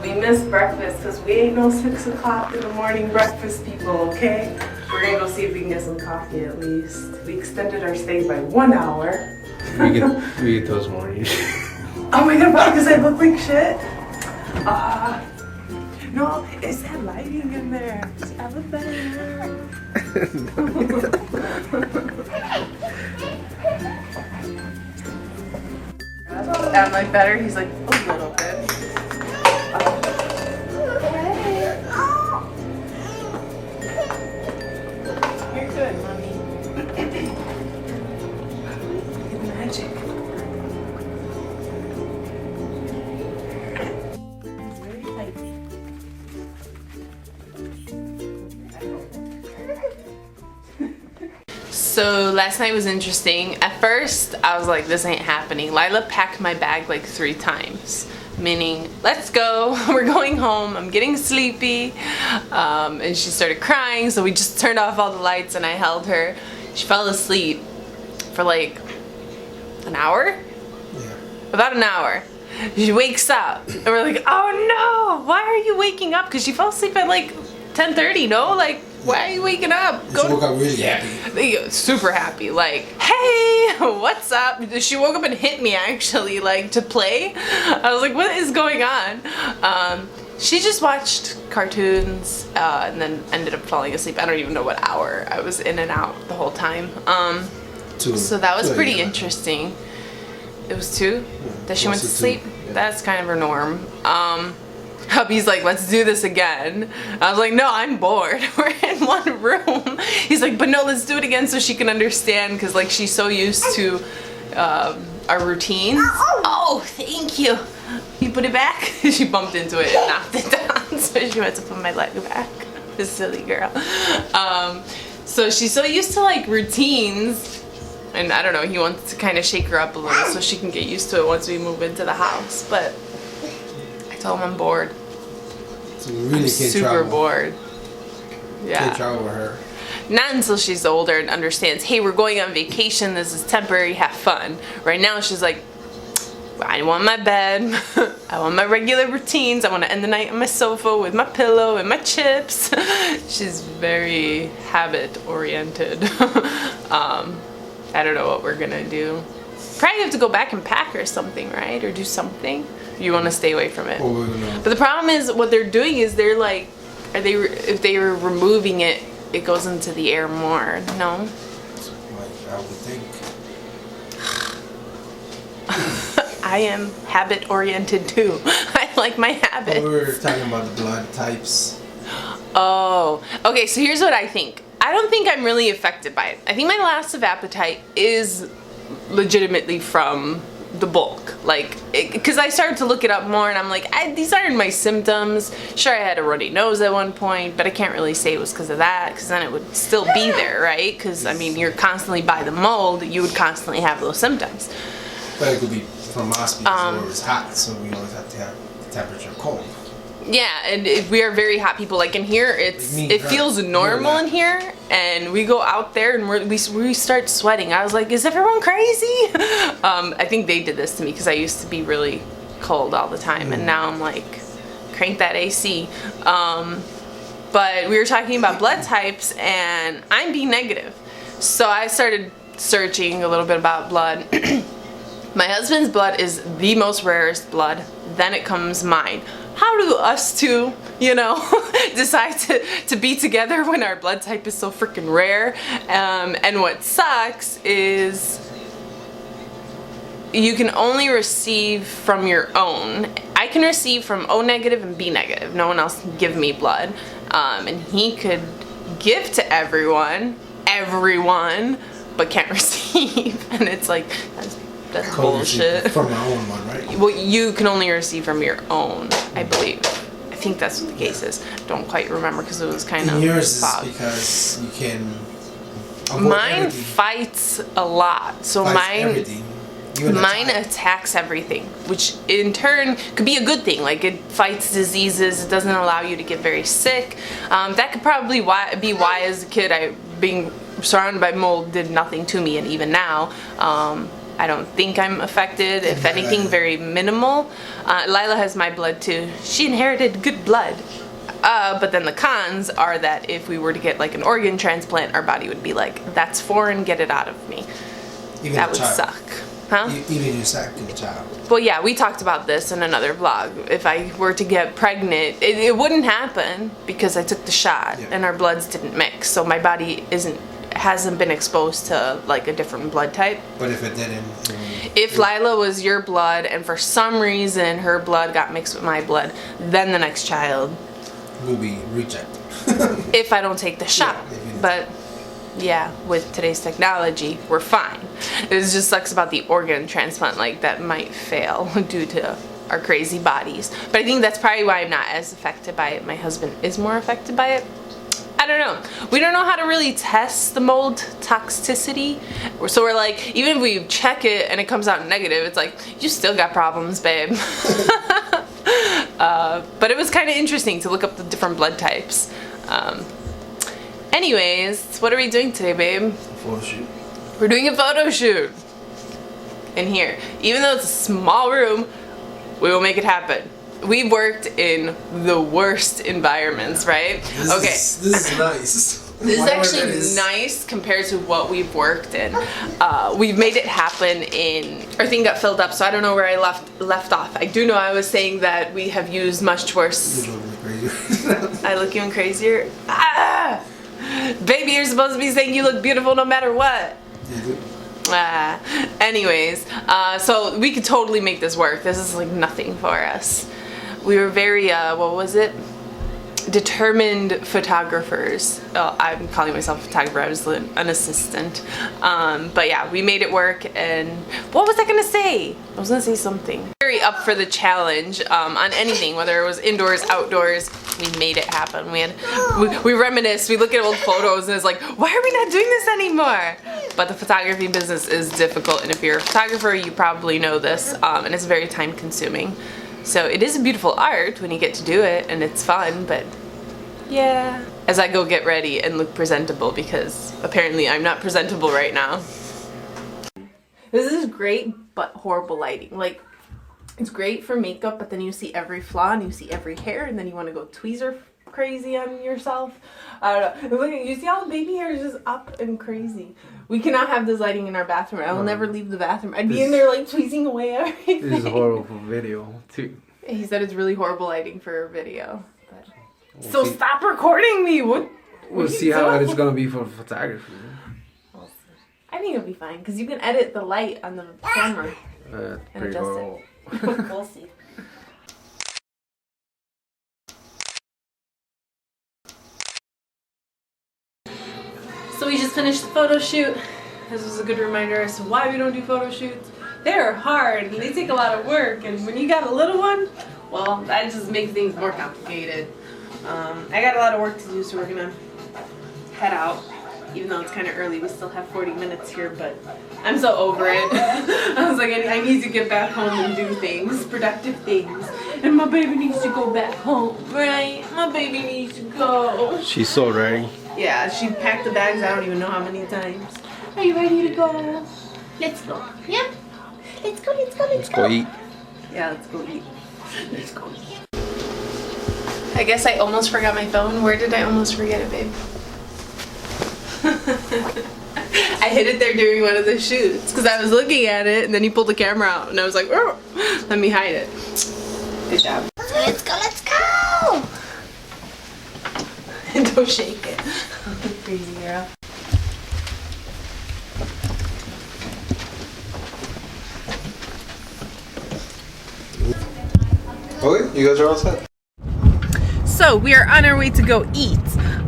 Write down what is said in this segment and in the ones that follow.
We missed breakfast because we ain't no 6 o'clock in the morning breakfast people, okay? We're gonna go see if we can get some coffee at least. We extended our stay by 1 hour. We get those mornings. Oh my god, because I look like shit? No, it's that lighting in there. It's elevator. I'm like better. He's like a little bit. You're good, mommy. Magic. So last night was interesting. At first, I was like, this ain't happening. Lila packed my bag like 3 times, meaning, let's go, we're going home, I'm getting sleepy. And she started crying, so we just turned off all the lights and I held her. She fell asleep for like an hour? Yeah. About an hour. She wakes up and we're like, oh no, why are you waking up? Because she fell asleep at like 10:30, no? Like, why are you waking up? She woke up really happy. Super happy, like, hey, what's up? She woke up and hit me actually, like, to play. I was like, what is going on? She just watched cartoons and then ended up falling asleep. I don't even know what hour. I was in and out the whole time. So that was pretty interesting. It was 2 that she went to sleep. Yeah. That's kind of her norm. Hubby's like, let's do this again. I was like, no, I'm bored. We're in one room. He's like, but no, let's do it again so she can understand, because like she's so used to our routines. Oh, thank you. You put it back? She bumped into it and knocked it down, so she went to put my leg back. This silly girl. So she's so used to like routines, and I don't know, he wants to kind of shake her up a little so she can get used to it once we move into the house, but I told him I'm bored. So we really I'm super bored. Yeah. Can't travel with her. Not until she's older and understands, hey, we're going on vacation, this is temporary, have fun. Right now she's like, I want my bed, I want my regular routines, I want to end the night on my sofa with my pillow and my chips. She's very habit oriented. I don't know what we're gonna do. Probably have to go back and pack or something, right? Or do something. You want to stay away from it. But the problem is, what they're doing is they're like, if they were removing it, it goes into the air more. No? I would think. I am habit oriented too. I like my habits. We were talking about the blood types. Oh, okay, so here's what I think. I don't think I'm really affected by it. I think my loss of appetite is legitimately from the bulk, like, because I started to look it up more and I'm like, these aren't my symptoms. Sure, I had a runny nose at one point, but I can't really say it was because of that, because then it would still be there, right? Because I mean, you're constantly by the mold, you would constantly have those symptoms. But it could be from us because it's hot, so we always have to have the temperature cold. Yeah, and we are very hot people. Like in here, it feels normal in here, and we go out there and we start sweating. I was like, is everyone crazy? I think they did this to me because I used to be really cold all the time, and now I'm like, crank that AC. But we were talking about blood types, and I'm B negative, so I started searching a little bit about blood. My husband's blood is the most rarest blood. Then it comes mine. How do us two, you know, decide to be together when our blood type is so freaking rare? And what sucks is you can only receive from your own. I can receive from O negative and B negative. No one else can give me blood. And he could give to everyone, but can't receive. And it's like, that's bullshit. From my own one, right? Well, you can only receive from your own, I believe. I think that's what the case is. Don't quite remember because it was kind of yours fog. Is because you can mine fights a lot. So mine attacks everything, which in turn could be a good thing. Like, it fights diseases, it doesn't allow you to get very sick. That could probably be why as a kid being surrounded by mold did nothing to me, and even now I don't think I'm affected. If anything, very minimal. Lila has my blood too. She inherited good blood. But then the cons are that if we were to get like an organ transplant, our body would be like, that's foreign, get it out of me. Even that a would child. suck. Huh? Even your second child. Well, yeah, we talked about this in another vlog. If I were to get pregnant, it wouldn't happen because I took the shot and our bloods didn't mix. So my body hasn't been exposed to like a different blood type. But if it didn't, if Lila was your blood and for some reason her blood got mixed with my blood, then the next child will be rejected. if I don't take the shot. But yeah, with today's technology, we're fine. It just sucks about the organ transplant, like that might fail due to our crazy bodies. But I think that's probably why I'm not as affected by it. My husband is more affected by it. I don't know. We don't know how to really test the mold toxicity. So we're like, even if we check it and it comes out negative, it's like, you still got problems, babe. But it was kind of interesting to look up the different blood types. Anyways, what are we doing today, babe? Photo shoot. We're doing a photo shoot in here. Even though it's a small room, we will make it happen. We've worked in the worst environments, right? This is nice. This is actually nice compared to what we've worked in. We've made it happen in, our thing got filled up, so I don't know where I left off. I do know I was saying that we have used much worse. You look crazier. I look even crazier? Ah! Baby, you're supposed to be saying you look beautiful no matter what. You do. Anyways, so we could totally make this work. This is like nothing for us. We were very, what was it? Determined photographers. Oh, I'm calling myself a photographer. I was an assistant. But yeah, we made it work. And what was I gonna say? I was gonna say something. Very up for the challenge on anything, whether it was indoors, outdoors. We made it happen. We reminisce. We look at old photos and it's like, why are we not doing this anymore? But the photography business is difficult, and if you're a photographer, you probably know this. And it's very time consuming. So it is a beautiful art when you get to do it and it's fun, but yeah. As I go get ready and look presentable, because apparently I'm not presentable right now. This is great, but horrible lighting. Like, it's great for makeup, but then you see every flaw and you see every hair, and then you want to go tweezer crazy on yourself. I don't know. Look, you see how the baby hair is just up and crazy. We cannot have this lighting in our bathroom. I will never leave the bathroom. I'd be in there like tweezing away everything. This is horrible for video too. He said it's really horrible lighting for video. But... We'll so stop recording me. We'll see how it's gonna be for photography. I think it'll be fine because you can edit the light on the camera and Pretty adjust horrible. it. We'll see. So we just finished the photo shoot. This was a good reminder as to why we don't do photo shoots. They're hard and they take a lot of work, and when you got a little one, well, that just makes things more complicated. I got a lot of work to do, so we're gonna head out. Even though it's kind of early, we still have 40 minutes here, but I'm so over it. I was like, I need to get back home and do things, productive things. And my baby needs to go back home, right? My baby needs to go. She's so ready. Yeah, she packed the bags, I don't even know how many times. Are you ready to go? Let's go. Yeah? Let's go, let's go, let's go. Go eat. Yeah, let's go eat. Let's go eat. I guess I almost forgot my phone. Where did I almost forget it, babe? I hid it there during one of the shoots because I was looking at it and then you pulled the camera out and I was like, oh, let me hide it. Good job. Let's go, let's go! Don't shake it. Crazy girl. Okay, you guys are all set. So we are on our way to go eat.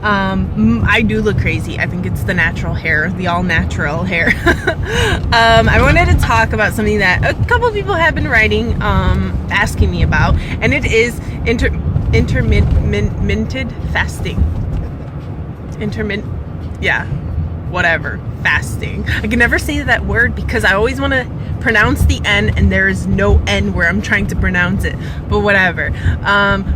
I do look crazy. I think it's the natural hair, the all-natural hair. I wanted to talk about something that a couple people have been writing, asking me about, and it is intermittent fasting. Whatever, fasting. I can never say that word because I always want to pronounce the N and there is no N where I'm trying to pronounce it, but whatever.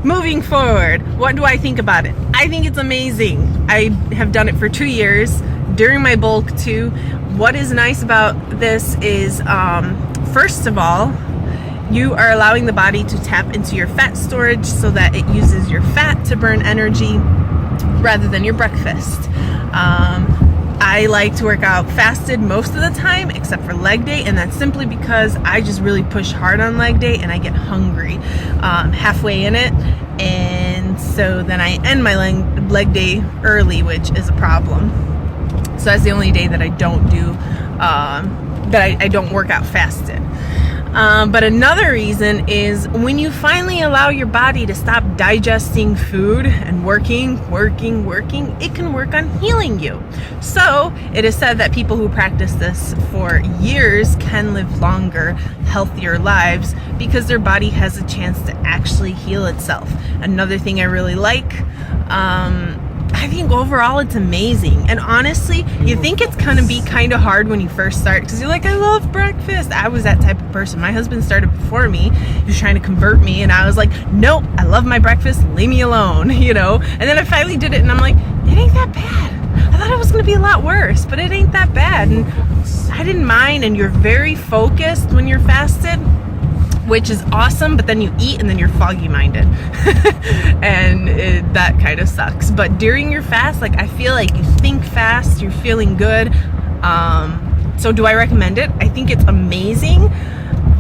Moving forward, what do I think about it? I think it's amazing. I have done it for 2 years during my bulk too. what is nice about this is, first of all, you are allowing the body to tap into your fat storage so that it uses your fat to burn energy rather than your breakfast. I like to work out fasted most of the time except for leg day, and that's simply because I just really push hard on leg day and I get hungry halfway in it, and so then I end my leg day early, which is a problem. So that's the only day that I don't do I don't work out fasted. But another reason is when you finally allow your body to stop digesting food and working, it can work on healing you. So it is said that people who practice this for years can live longer, healthier lives because their body has a chance to actually heal itself. Another thing I really like, I think overall it's amazing. And honestly, you think it's gonna be kind of hard when you first start because you're like, I love breakfast. I was that type of person. My husband started before me. He was trying to convert me, and I was like, nope, I love my breakfast. Leave me alone, you know? And then I finally did it, and I'm like, it ain't that bad. I thought it was gonna be a lot worse, but it ain't that bad. And I didn't mind, and you're very focused when you're fasted, which is awesome, but then you eat and then you're foggy minded and that kind of sucks. But during your fast, like, I feel like you think fast, you're feeling good. So do I recommend it? I think it's amazing.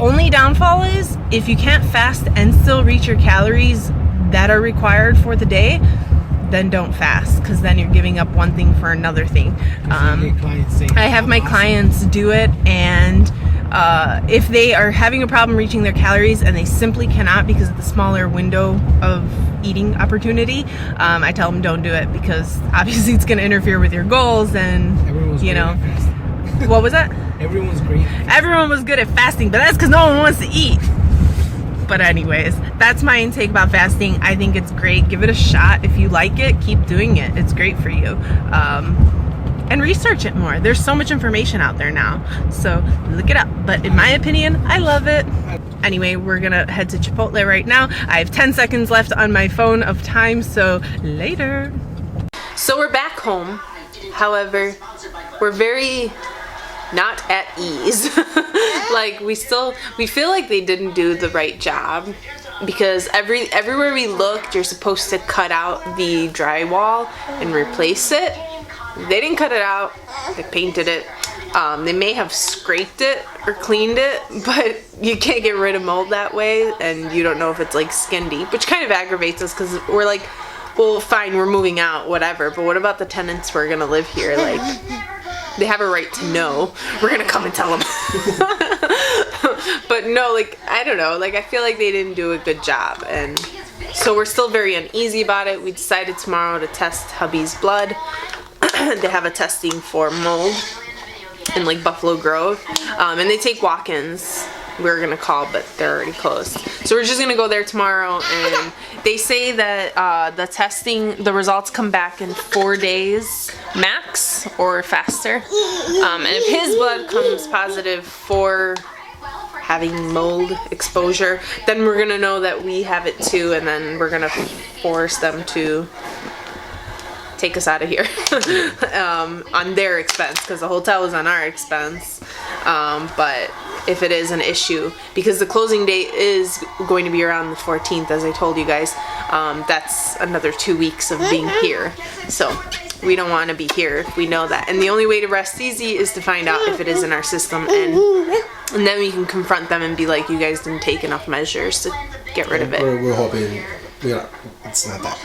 Only downfall is if you can't fast and still reach your calories that are required for the day, then don't fast, because then you're giving up one thing for another thing. I have my clients do it, and if they are having a problem reaching their calories and they simply cannot because of the smaller window of eating opportunity, I tell them don't do it, because obviously it's going to interfere with your goals. And you know, what was that? Everyone's great. Everyone was good at fasting, but that's because no one wants to eat. But anyways, that's my intake about fasting. I think it's great. Give it a shot. If you like it, keep doing it. It's great for you. And research it more. There's so much information out there now, so look it up. But in my opinion, I love it. Anyway, we're gonna head to Chipotle right now. I have 10 seconds left on my phone of time, so later. So we're back home. However, we're very not at ease. Like, we feel like they didn't do the right job, because everywhere we looked, you're supposed to cut out the drywall and replace it. They didn't cut it out. They painted it. They may have scraped it or cleaned it, but you can't get rid of mold that way, and you don't know if it's like skin deep, which kind of aggravates us, because we're like, well, fine, we're moving out, whatever, but what about the tenants who are gonna live here? Like, they have a right to know. We're gonna come and tell them. But no, like, I don't know, like, I feel like they didn't do a good job, and so we're still very uneasy about it. We decided tomorrow to test hubby's blood. They have a testing for mold in like Buffalo Grove, and they take walk-ins. We were gonna call, but they're already closed, so we're just gonna go there tomorrow. And they say that the results come back in 4 days max or faster, and if his blood comes positive for having mold exposure, then we're gonna know that we have it too, and then we're gonna force them to take us out of here on their expense, because the hotel is on our expense. But if it is an issue, because the closing date is going to be around the 14th, as I told you guys, that's another 2 weeks of being here. So we don't want to be here if we know that. And the only way to rest easy is to find out if it is in our system, and then we can confront them and be like, you guys didn't take enough measures to get rid of it. We're hoping, it's not that.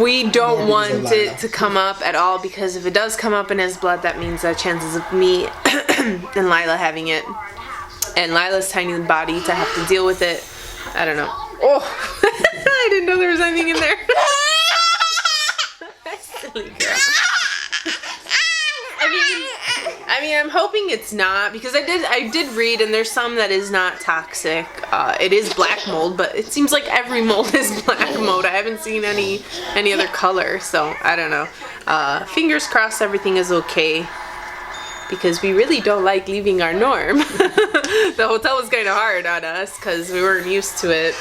We don't want it to come up at all, because if it does come up in his blood, that means that chances of me and Lila having it, and Lila's tiny body to have to deal with it, I don't know. Oh, I didn't know there was anything in there. Silly girl. I mean, I'm hoping it's not, because I did read, and there's some that is not toxic. It is black mold, but it seems like every mold is black mold. I haven't seen any other color, so I don't know. Fingers crossed everything is okay, because we really don't like leaving our norm. The hotel was kind of hard on us because we weren't used to it.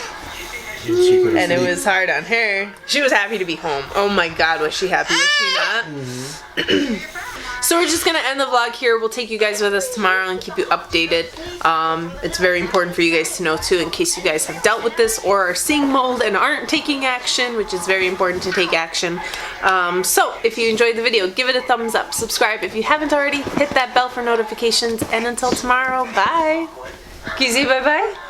And it was hard on her. She was happy to be home. Oh my God, was she happy? Was she not? So we're just gonna end the vlog here. We'll take you guys with us tomorrow and keep you updated. It's very important for you guys to know too, in case you guys have dealt with this or are seeing mold and aren't taking action, which is very important to take action. So if you enjoyed the video, give it a thumbs up, subscribe if you haven't already, hit that bell for notifications, and until tomorrow, bye. Can you say bye-bye?